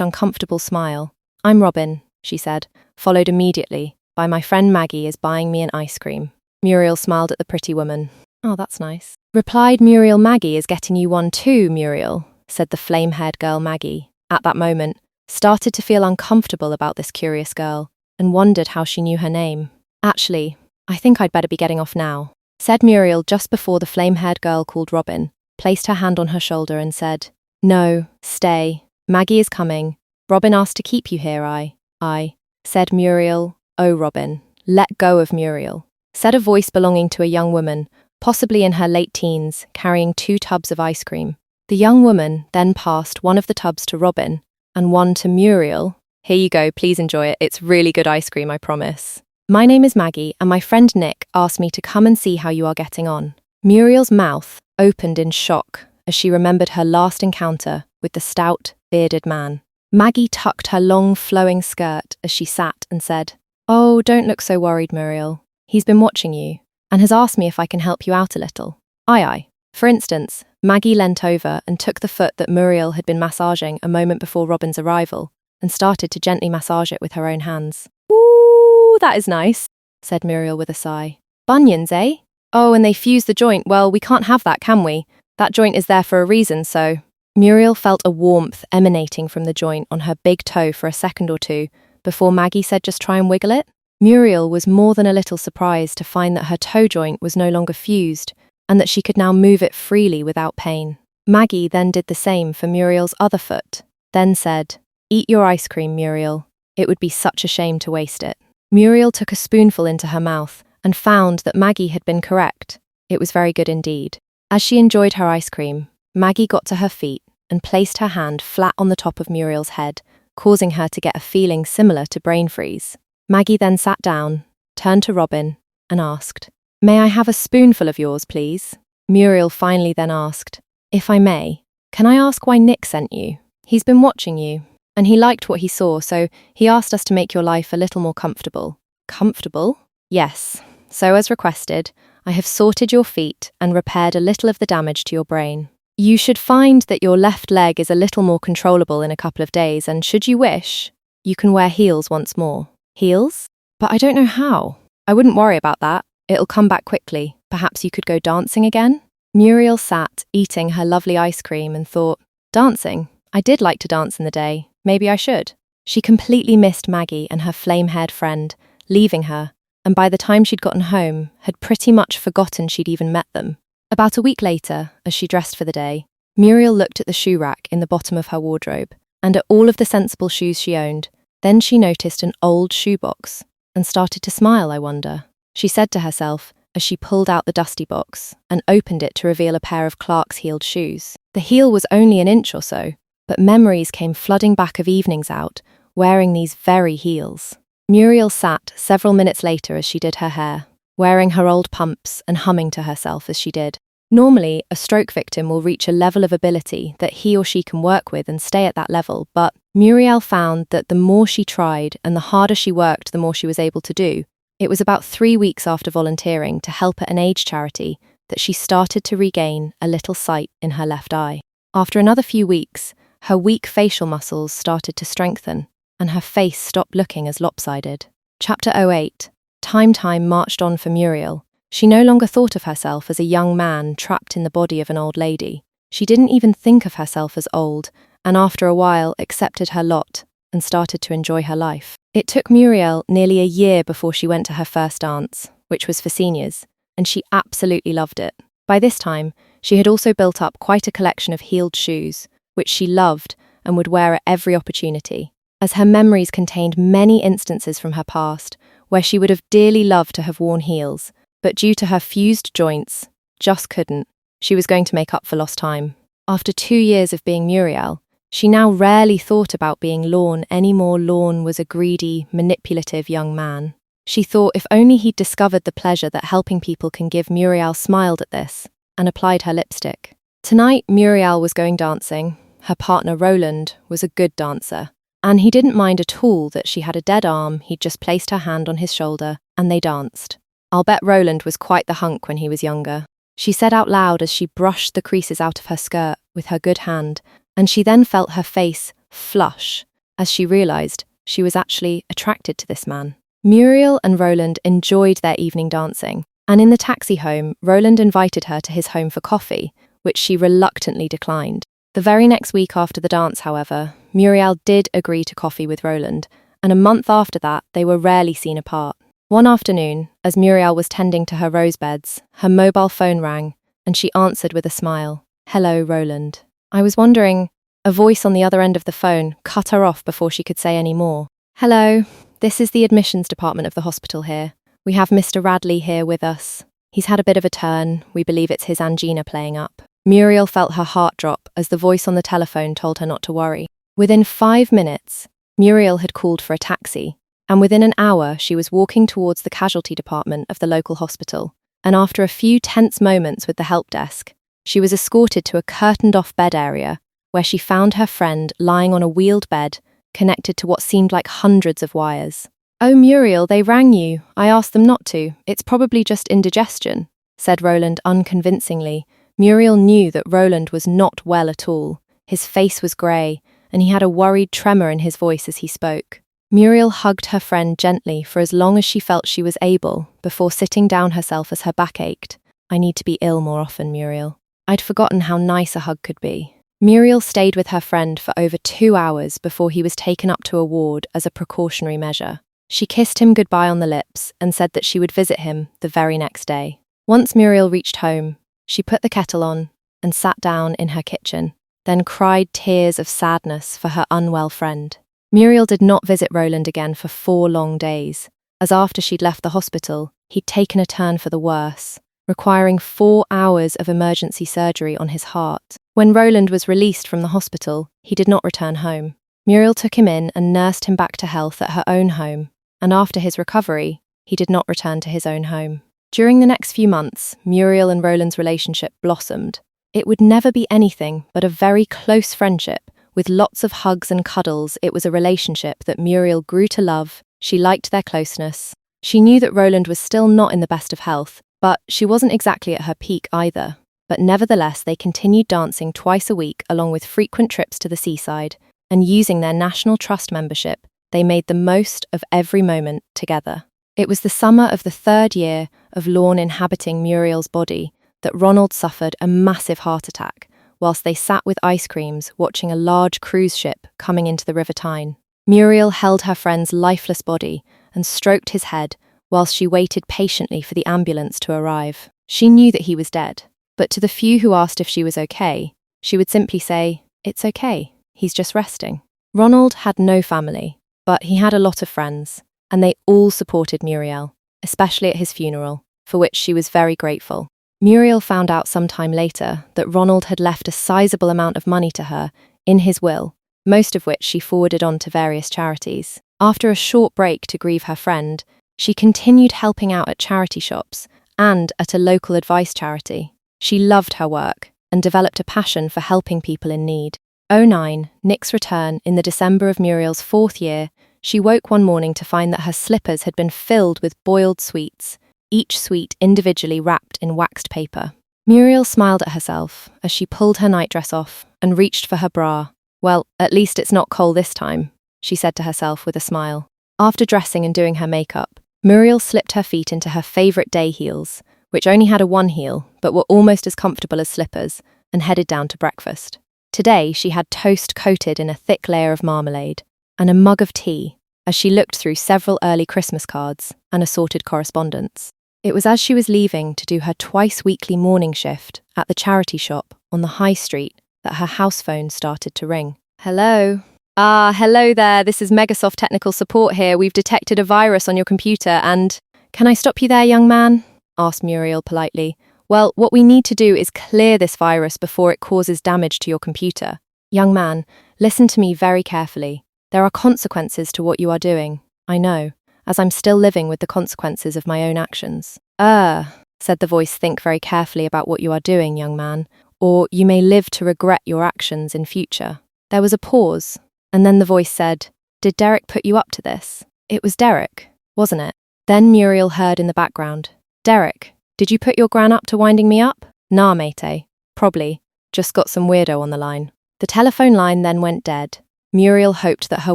uncomfortable smile. "I'm Robin," she said, followed immediately by "My friend Maggie is buying me an ice cream." Muriel smiled at the pretty woman. "Oh, that's nice." Replied Muriel. "Maggie is getting you one too, Muriel," said the flame-haired girl. Maggie, at that moment, started to feel uncomfortable about this curious girl and wondered how she knew her name. "Actually, I think I'd better be getting off now," said Muriel just before the flame-haired girl called Robin placed her hand on her shoulder and said, "No, stay. Maggie is coming. Robin asked to keep you here, I," said Muriel. "Oh, Robin, let go of Muriel," said a voice belonging to a young woman, possibly in her late teens, carrying 2 tubs of ice cream. The young woman then passed one of the tubs to Robin and one to Muriel. "Here you go, please enjoy it. It's really good ice cream, I promise. My name is Maggie, and my friend Nick asked me to come and see how you are getting on." Muriel's mouth opened in shock as she remembered her last encounter with the stout, bearded man. Maggie tucked her long, flowing skirt as she sat and said, "Oh, don't look so worried, Muriel. He's been watching you and has asked me if I can help you out a little." Aye. For instance, Maggie leant over and took the foot that Muriel had been massaging a moment before Robin's arrival and started to gently massage it with her own hands. "Ooh, that is nice," said Muriel with a sigh. "Bunions, eh? Oh, and they fused the joint. Well, we can't have that, can we? That joint is there for a reason, so..." Muriel felt a warmth emanating from the joint on her big toe for a second or two before Maggie said, "Just try and wiggle it." Muriel was more than a little surprised to find that her toe joint was no longer fused and that she could now move it freely without pain. Maggie then did the same for Muriel's other foot, then said, "Eat your ice cream, Muriel. It would be such a shame to waste it." Muriel took a spoonful into her mouth and found that Maggie had been correct. It was very good indeed. As she enjoyed her ice cream, Maggie got to her feet and placed her hand flat on the top of Muriel's head, causing her to get a feeling similar to brain freeze. Maggie then sat down, turned to Robin, and asked, "May I have a spoonful of yours, please?" Muriel finally then asked, "If I may, can I ask why Nick sent you? He's been watching you, and he liked what he saw, so he asked us to make your life a little more comfortable." "Comfortable?" "Yes. So as requested, I have sorted your feet and repaired a little of the damage to your brain. You should find that your left leg is a little more controllable in a couple of days, and should you wish, you can wear heels once more." "Heels? But I don't know how." "I wouldn't worry about that. It'll come back quickly. Perhaps you could go dancing again?" Muriel sat, eating her lovely ice cream, and thought, "Dancing? I did like to dance in the day. Maybe I should." She completely missed Maggie and her flame-haired friend, leaving her, and by the time she'd gotten home, had pretty much forgotten she'd even met them. About a week later, as she dressed for the day, Muriel looked at the shoe rack in the bottom of her wardrobe, and at all of the sensible shoes she owned. Then she noticed an old shoebox, and started to smile, I wonder. She said to herself, as she pulled out the dusty box and opened it to reveal a pair of Clark's heeled shoes. The heel was only an inch or so, but memories came flooding back of evenings out, wearing these very heels. Muriel sat several minutes later as she did her hair, wearing her old pumps and humming to herself as she did. Normally, a stroke victim will reach a level of ability that he or she can work with and stay at that level, but Muriel found that the more she tried and the harder she worked, the more she was able to do. It was about 3 weeks after volunteering to help at an AIDS charity that she started to regain a little sight in her left eye. After another few weeks, her weak facial muscles started to strengthen, and her face stopped looking as lopsided. Chapter 08. Time marched on for Muriel. She no longer thought of herself as a young man trapped in the body of an old lady. She didn't even think of herself as old, and after a while accepted her lot and started to enjoy her life. It took Muriel nearly a year before she went to her first dance, which was for seniors, and she absolutely loved it. By this time, she had also built up quite a collection of heeled shoes, which she loved and would wear at every opportunity, as her memories contained many instances from her past where she would have dearly loved to have worn heels, but due to her fused joints, just couldn't. She was going to make up for lost time. After 2 years of being Muriel, she now rarely thought about being Lorne anymore. Lorne was a greedy, manipulative young man. She thought if only he'd discovered the pleasure that helping people can give. Muriel smiled at this and applied her lipstick. Tonight, Muriel was going dancing. Her partner, Roland, was a good dancer, and he didn't mind at all that she had a dead arm. He'd just placed her hand on his shoulder, and they danced. I'll bet Roland was quite the hunk when he was younger. she said out loud as she brushed the creases out of her skirt with her good hand, and she then felt her face flush as she realized she was actually attracted to this man. Muriel and Roland enjoyed their evening dancing, and in the taxi home, Roland invited her to his home for coffee, which she reluctantly declined. The very next week after the dance, however, Muriel did agree to coffee with Roland, and a month after that, they were rarely seen apart. One afternoon, as Muriel was tending to her rose beds, her mobile phone rang, and she answered with a smile. "Hello, Roland." "I was wondering..." A voice on the other end of the phone cut her off before she could say any more. "Hello, this is the admissions department of the hospital here. We have Mr. Radley here with us. He's had a bit of a turn. We believe it's his angina playing up." Muriel felt her heart drop as the voice on the telephone told her not to worry. Within 5 minutes, Muriel had called for a taxi, and within an hour she was walking towards the casualty department of the local hospital, and after a few tense moments with the help desk, she was escorted to a curtained-off bed area where she found her friend lying on a wheeled bed connected to what seemed like hundreds of wires. "Oh, Muriel, they rang you. I asked them not to. It's probably just indigestion," said Roland unconvincingly. Muriel knew that Roland was not well at all. His face was grey, and he had a worried tremor in his voice as he spoke. Muriel hugged her friend gently for as long as she felt she was able, before sitting down herself as her back ached. "I need to be ill more often, Muriel. I'd forgotten how nice a hug could be." Muriel stayed with her friend for over 2 hours before he was taken up to a ward as a precautionary measure. She kissed him goodbye on the lips and said that she would visit him the very next day. Once Muriel reached home, she put the kettle on and sat down in her kitchen, then cried tears of sadness for her unwell friend. Muriel did not visit Roland again for 4 long days, as after she'd left the hospital, he'd taken a turn for the worse, requiring 4 hours of emergency surgery on his heart. When Roland was released from the hospital, he did not return home. Muriel took him in and nursed him back to health at her own home, and after his recovery, he did not return to his own home. During the next few months, Muriel and Roland's relationship blossomed. It would never be anything but a very close friendship. With lots of hugs and cuddles, it was a relationship that Muriel grew to love. She liked their closeness. She knew that Roland was still not in the best of health, but she wasn't exactly at her peak either. But nevertheless, they continued dancing twice a week along with frequent trips to the seaside, and using their National Trust membership, they made the most of every moment together. It was the summer of the 3rd year of Lorne inhabiting Muriel's body that Ronald suffered a massive heart attack, whilst they sat with ice creams watching a large cruise ship coming into the River Tyne. Muriel held her friend's lifeless body and stroked his head whilst she waited patiently for the ambulance to arrive. She knew that he was dead, but to the few who asked if she was okay, she would simply say, "It's okay, he's just resting." Ronald had no family, but he had a lot of friends, and they all supported Muriel, especially at his funeral, for which she was very grateful. Muriel found out sometime later that Ronald had left a sizable amount of money to her in his will, most of which she forwarded on to various charities. After a short break to grieve her friend, she continued helping out at charity shops and at a local advice charity. She loved her work and developed a passion for helping people in need. 09, Nick's return in the December of Muriel's 4th year, she woke one morning to find that her slippers had been filled with boiled sweets, each sweet individually wrapped in waxed paper. Muriel smiled at herself as she pulled her nightdress off and reached for her bra. "Well, at least it's not coal this time," she said to herself with a smile. After dressing and doing her makeup, Muriel slipped her feet into her favourite day heels, which only had a one heel but were almost as comfortable as slippers, and headed down to breakfast. Today she had toast coated in a thick layer of marmalade and a mug of tea as she looked through several early Christmas cards and assorted correspondence. It was as she was leaving to do her twice-weekly morning shift at the charity shop on the high street that her house phone started to ring. "Hello?" Hello there, this is Megasoft Technical Support here. We've detected a virus on your computer and... "Can I stop you there, young man?" asked Muriel politely. "Well, what we need to do is clear this virus before it causes damage to your computer. Young man, listen to me very carefully. There are consequences to what you are doing. I know, as I'm still living with the consequences of my own actions." Said the voice, "think very carefully about what you are doing, young man, or you may live to regret your actions in future." There was a pause, and then the voice said, "Did Derek put you up to this?" It was Derek, wasn't it? Then Muriel heard in the background, "Derek, did you put your gran up to winding me up?" Nah, mate. Probably. Just got some weirdo on the line. The telephone line then went dead. Muriel hoped that her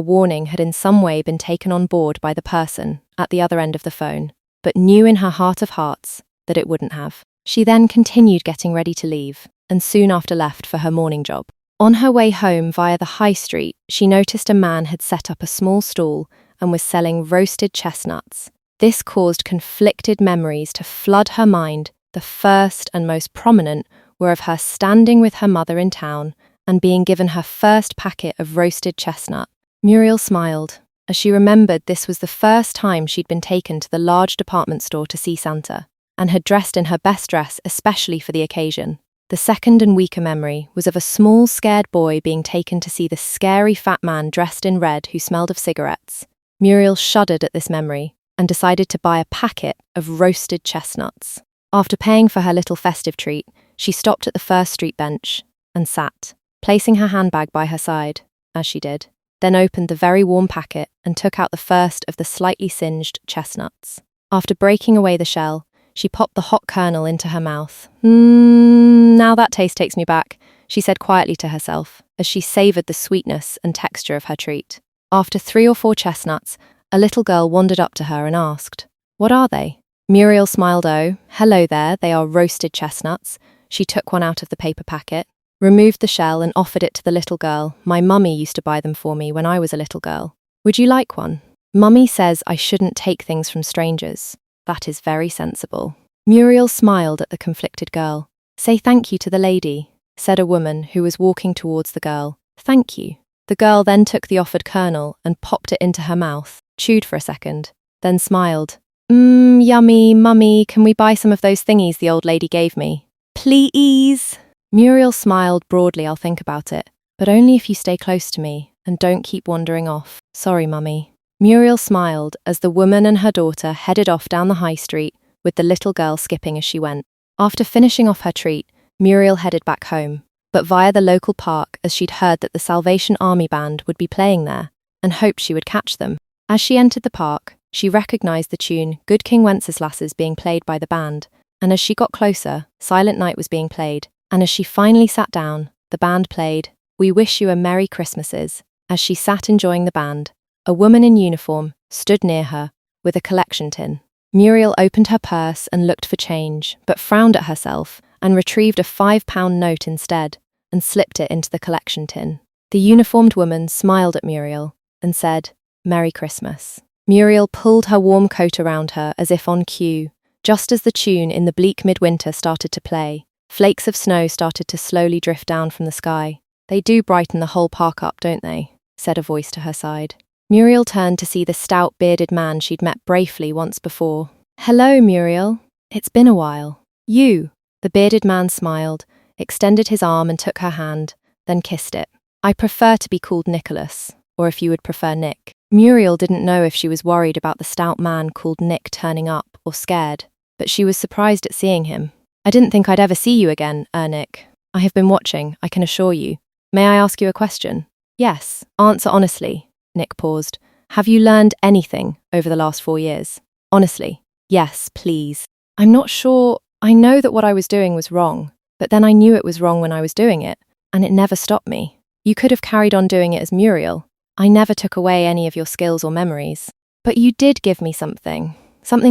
warning had in some way been taken on board by the person at the other end of the phone, but knew in her heart of hearts that it wouldn't have. She then continued getting ready to leave, and soon after left for her morning job. On her way home via the high street, she noticed a man had set up a small stall and was selling roasted chestnuts. This caused conflicted memories to flood her mind. The first and most prominent were of her standing with her mother in town and being given her first packet of roasted chestnut. Muriel smiled, as she remembered this was the first time she'd been taken to the large department store to see Santa, and had dressed in her best dress especially for the occasion. The second and weaker memory was of a small, scared boy being taken to see the scary fat man dressed in red who smelled of cigarettes. Muriel shuddered at this memory and decided to buy a packet of roasted chestnuts. After paying for her little festive treat, she stopped at the first street bench and sat, placing her handbag by her side, as she did, then opened the very warm packet and took out the first of the slightly singed chestnuts. After breaking away the shell, she popped the hot kernel into her mouth. Now that taste takes me back, she said quietly to herself, as she savoured the sweetness and texture of her treat. After 3 or 4 chestnuts, a little girl wandered up to her and asked, "What are they?" Muriel smiled. "Oh, hello there, they are roasted chestnuts." She took one out of the paper packet, removed the shell and offered it to the little girl. "My mummy used to buy them for me when I was a little girl. Would you like one?" "Mummy says I shouldn't take things from strangers." "That is very sensible." Muriel smiled at the conflicted girl. "Say thank you to the lady," said a woman who was walking towards the girl. "Thank you." The girl then took the offered kernel and popped it into her mouth, chewed for a second, then smiled. Yummy, mummy, can we buy some of those thingies the old lady gave me?" "Please." Muriel smiled broadly. "I'll think about it, but only if you stay close to me and don't keep wandering off." "Sorry, mummy." Muriel smiled as the woman and her daughter headed off down the high street, with the little girl skipping as she went. After finishing off her treat, Muriel headed back home, but via the local park, as she'd heard that the Salvation Army band would be playing there, and hoped she would catch them. As she entered the park, she recognised the tune "Good King Wenceslas's" being played by the band, and as she got closer, Silent Night was being played, and as she finally sat down, the band played "We Wish You a Merry Christmases." As she sat enjoying the band, a woman in uniform stood near her with a collection tin. Muriel opened her purse and looked for change, but frowned at herself and retrieved a £5 note instead and slipped it into the collection tin. The uniformed woman smiled at Muriel and said, "Merry Christmas." Muriel pulled her warm coat around her as if on cue. Just as the tune in the bleak midwinter started to play, flakes of snow started to slowly drift down from the sky. "They do brighten the whole park up, don't they?" said a voice to her side. Muriel turned to see the stout, bearded man she'd met briefly once before. "Hello, Muriel. It's been a while." "You." The bearded man smiled, extended his arm and took her hand, then kissed it. "I prefer to be called Nicholas, or if you would prefer Nick." Muriel didn't know if she was worried about the stout man called Nick turning up or scared, but she was surprised at seeing him. "I didn't think I'd ever see you again, Nick. I have been watching, I can assure you. May I ask you a question?" "Yes, answer honestly." Nick paused. "Have you learned anything over the last 4 years?" "Honestly." "Yes, please." "I'm not sure. I know that what I was doing was wrong, but then I knew it was wrong when I was doing it, and it never stopped me. You could have carried on doing it as Muriel. I never took away any of your skills or memories. But you did give me something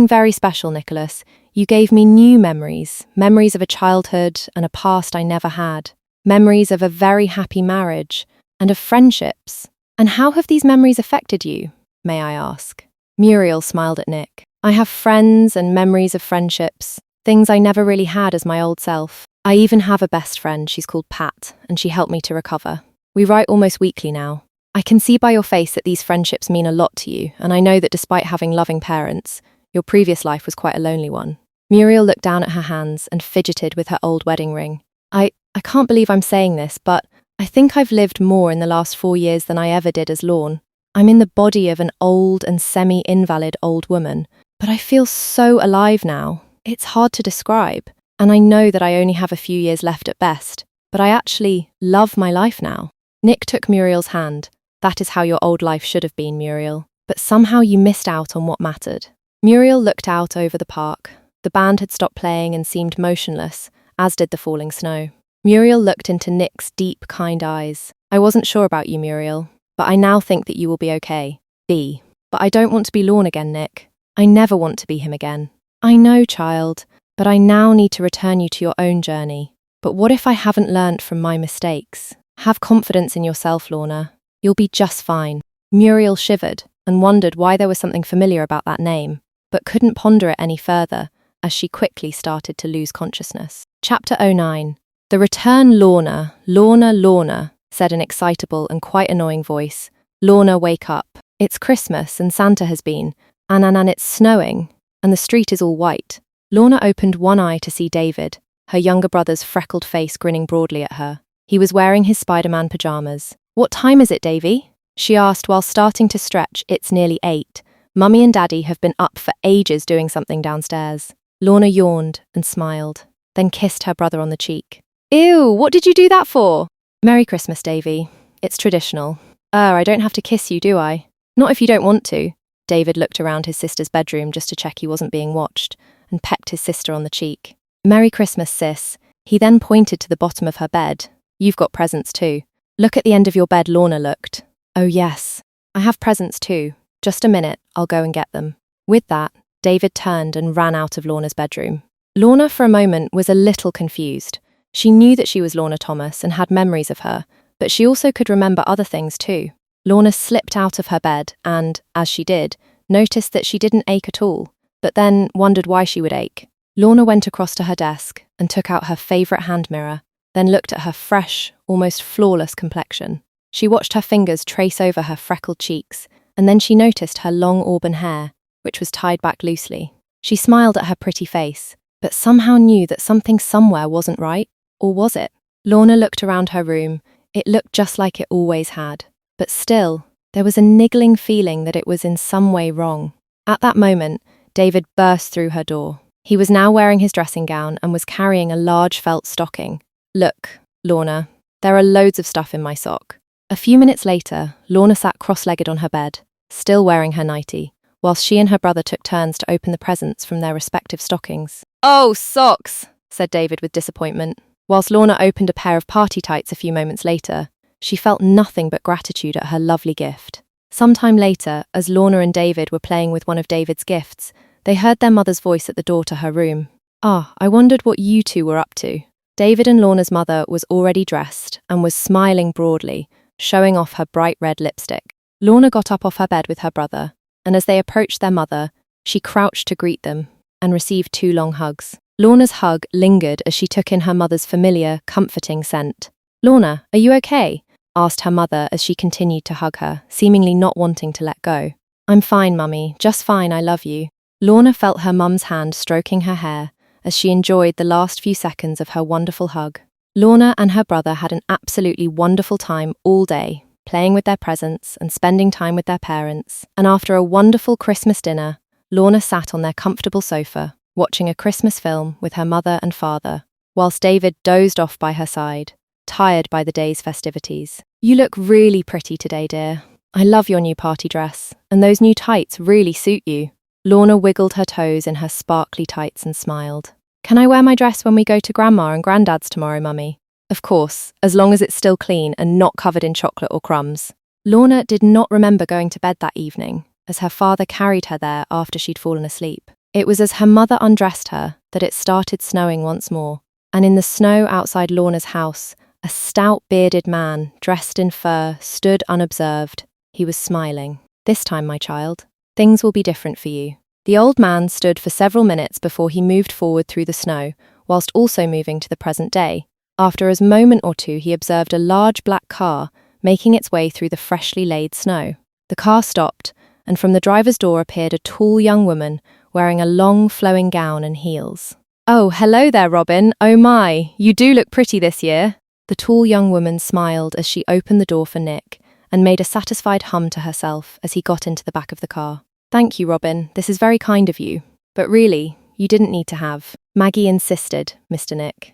very special, Nicholas. You gave me new memories of a childhood and a past I never had, memories of a very happy marriage, and of friendships. And how have these memories affected you, may I ask?" Muriel smiled at Nick. "I have friends and memories of friendships, things I never really had as my old self. I even have a best friend, she's called Pat, and she helped me to recover. We write almost weekly now. I can see by your face that these friendships mean a lot to you, and I know that despite having loving parents, your previous life was quite a lonely one." Muriel looked down at her hands and fidgeted with her old wedding ring. I can't believe I'm saying this, but I think I've lived more in the last 4 years than I ever did as Lorne. I'm in the body of an old and semi-invalid old woman, but I feel so alive now. It's hard to describe, and I know that I only have a few years left at best, but I actually love my life now." Nick took Muriel's hand. "That is how your old life should have been, Muriel, but somehow you missed out on what mattered." Muriel looked out over the park. The band had stopped playing and seemed motionless, as did the falling snow. Muriel looked into Nick's deep, kind eyes. I wasn't sure about you, Muriel, but I now think that you will be okay. B. But I don't want to be Lorne again, Nick. I never want to be him again. I know, child, but I now need to return you to your own journey. But what if I haven't learnt from my mistakes? Have confidence in yourself, Lorna. You'll be just fine. Muriel shivered and wondered why there was something familiar about that name, but couldn't ponder it any further as she quickly started to lose consciousness. Chapter 09. The return, Lorna, Lorna, Lorna, said an excitable and quite annoying voice. Lorna, wake up. It's Christmas and Santa has been, and it's snowing, and the street is all white. Lorna opened one eye to see David, her younger brother's freckled face grinning broadly at her. He was wearing his Spider-Man pajamas. What time is it, Davy? She asked while starting to stretch. It's nearly 8. Mummy and Daddy have been up for ages doing something downstairs. Lorna yawned and smiled, then kissed her brother on the cheek. Ew, what did you do that for? Merry Christmas, Davy. It's traditional. I don't have to kiss you, do I? Not if you don't want to. David looked around his sister's bedroom just to check he wasn't being watched, and pecked his sister on the cheek. Merry Christmas, sis. He then pointed to the bottom of her bed. You've got presents too. Look at the end of your bed, Lorna looked. Oh yes, I have presents too. Just a minute, I'll go and get them. With that, David turned and ran out of Lorna's bedroom. Lorna for a moment was a little confused. She knew that she was Lorna Thomas and had memories of her, but she also could remember other things too. Lorna slipped out of her bed and, as she did, noticed that she didn't ache at all, but then wondered why she would ache. Lorna went across to her desk and took out her favourite hand mirror, then looked at her fresh, almost flawless complexion. She watched her fingers trace over her freckled cheeks, and then she noticed her long auburn hair, which was tied back loosely. She smiled at her pretty face, but somehow knew that something somewhere wasn't right. Or was it? Lorna looked around her room. It looked just like it always had. But still, there was a niggling feeling that it was in some way wrong. At that moment, David burst through her door. He was now wearing his dressing gown and was carrying a large felt stocking. Look, Lorna, there are loads of stuff in my sock. A few minutes later, Lorna sat cross-legged on her bed, still wearing her nightie, whilst she and her brother took turns to open the presents from their respective stockings. Oh, socks, said David with disappointment. Whilst Lorna opened a pair of party tights a few moments later, she felt nothing but gratitude at her lovely gift. Sometime later, as Lorna and David were playing with one of David's gifts, they heard their mother's voice at the door to her room. I wondered what you two were up to. David and Lorna's mother was already dressed and was smiling broadly, showing off her bright red lipstick. Lorna got up off her bed with her brother, and as they approached their mother, she crouched to greet them and received 2 long hugs. Lorna's hug lingered as she took in her mother's familiar, comforting scent. Lorna, are you okay? Asked her mother as she continued to hug her, seemingly not wanting to let go. I'm fine, Mummy, just fine, I love you. Lorna felt her mum's hand stroking her hair as she enjoyed the last few seconds of her wonderful hug. Lorna and her brother had an absolutely wonderful time all day, playing with their presents and spending time with their parents. And after a wonderful Christmas dinner, Lorna sat on their comfortable sofa, watching a Christmas film with her mother and father, whilst David dozed off by her side, tired by the day's festivities. You look really pretty today, dear. I love your new party dress, and those new tights really suit you. Lorna wiggled her toes in her sparkly tights and smiled. Can I wear my dress when we go to Grandma and Granddad's tomorrow, Mummy? Of course, as long as it's still clean and not covered in chocolate or crumbs. Lorna did not remember going to bed that evening, as her father carried her there after she'd fallen asleep. It was as her mother undressed her that it started snowing once more, and in the snow outside Lorna's house, a stout bearded man, dressed in fur, stood unobserved. He was smiling. This time, my child, things will be different for you. The old man stood for several minutes before he moved forward through the snow, whilst also moving to the present day. After a moment or two, he observed a large black car making its way through the freshly laid snow. The car stopped, and from the driver's door appeared a tall young woman wearing a long flowing gown and heels. Oh, hello there, Robin. Oh my, you do look pretty this year. The tall young woman smiled as she opened the door for Nick and made a satisfied hum to herself as he got into the back of the car. Thank you, Robin. This is very kind of you. But really, you didn't need to have. Maggie insisted, Mr. Nick.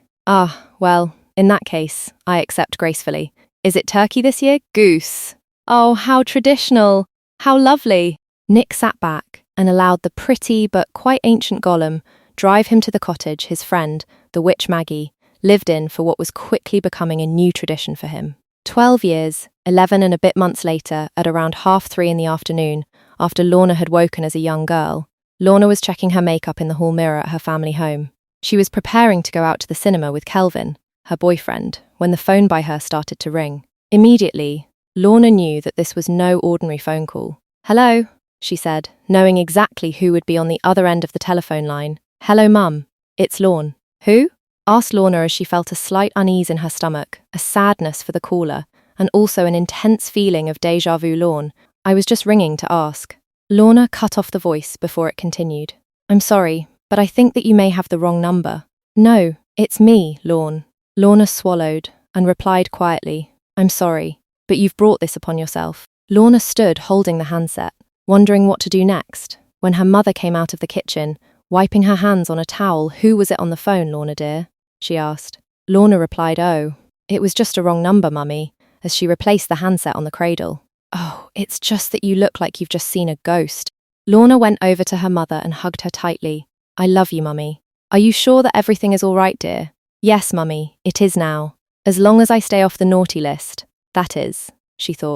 Well, in that case, I accept gracefully. Is it turkey this year? Goose. Oh, how traditional. How lovely. Nick sat back and allowed the pretty but quite ancient Gollum drive him to the cottage his friend, the witch Maggie, lived in for what was quickly becoming a new tradition for him. 12 years, 11 and a bit months later, at around 3:30 in the afternoon, after Lorna had woken as a young girl, Lorna was checking her makeup in the hall mirror at her family home. She was preparing to go out to the cinema with Kelvin, her boyfriend, when the phone by her started to ring. Immediately, Lorna knew that this was no ordinary phone call. "Hello," she said, knowing exactly who would be on the other end of the telephone line. "Hello, Mum. It's Lorne." "Who?" asked Lorna as she felt a slight unease in her stomach, a sadness for the caller, and also an intense feeling of déjà vu. "Lorne, I was just ringing to ask." Lorna cut off the voice before it continued. "I'm sorry, but I think that you may have the wrong number." "No, it's me, Lorne." Lorna swallowed and replied quietly, "I'm sorry, but you've brought this upon yourself." Lorna stood holding the handset, wondering what to do next, when her mother came out of the kitchen, wiping her hands on a towel. "Who was it on the phone, Lorna dear?" she asked. Lorna replied, "Oh, it was just a wrong number, Mummy," as she replaced the handset on the cradle. "Oh, it's just that you look like you've just seen a ghost." Lorna went over to her mother and hugged her tightly. "I love you, Mummy. Are you sure that everything is all right, dear?" "Yes, Mummy, it is now. As long as I stay off the naughty list, that is," she thought.